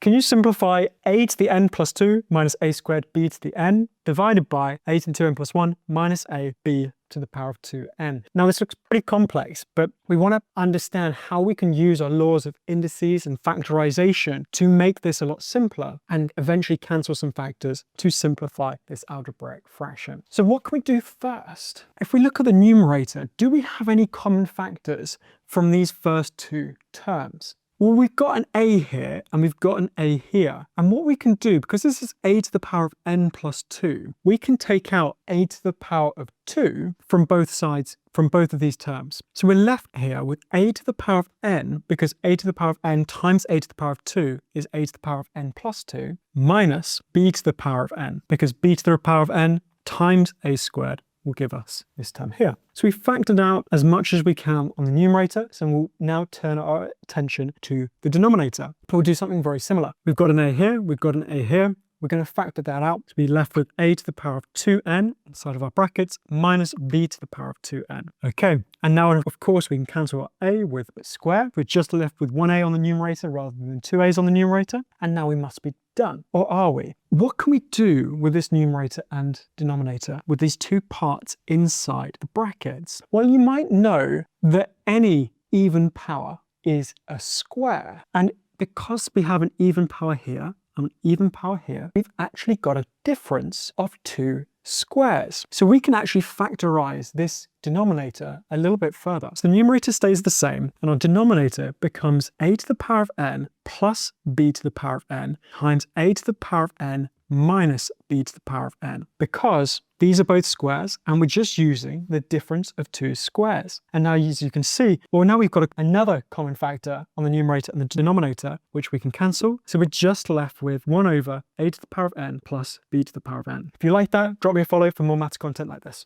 can you simplify a to the n plus 2 minus a squared b to the n divided by a to the 2n plus 1 minus a b to the power of 2n. Now this looks pretty complex, but we want to understand how we can use our laws of indices and factorization to make this a lot simpler and eventually cancel some factors to simplify this algebraic fraction. So what can we do first? If we look at the numerator, do we have any common factors from these first two terms? Well, we've got an a here and we've got an a here. And what we can do, because this is a to the power of n plus 2, we can take out a to the power of 2 from both sides, from both of these terms. So we're left here with a to the power of n, because a to the power of n times a to the power of 2 is a to the power of n plus 2, minus b to the power of n, because b to the power of n times a squared will give us this term here. So we factored out as much as we can on the numerator, so we'll now turn our attention to the denominator. We'll do something very similar. We've got an a here, we've got an a here. We're going to factor that out to be left with a to the power of 2n inside of our brackets minus b to the power of 2n. Okay, and now of course we can cancel our a with a square. We're just left with one a on the numerator rather than two a's on the numerator, and now we must be done. Or are we? What can we do with this numerator and denominator, with these two parts inside the brackets? Well, you might know that any even power is a square, and because we have an even power here, an even power here, we've actually got a difference of two squares. So we can actually factorize this denominator a little bit further. So the numerator stays the same and our denominator becomes a to the power of n plus b to the power of n times a to the power of n minus b to the power of n, because these are both squares and we're just using the difference of two squares. And now, as you can see, well, now we've got another common factor on the numerator and the denominator, which we can cancel. So we're just left with 1 over a to the power of n plus b to the power of n. If you like that, drop me a follow for more maths content like this.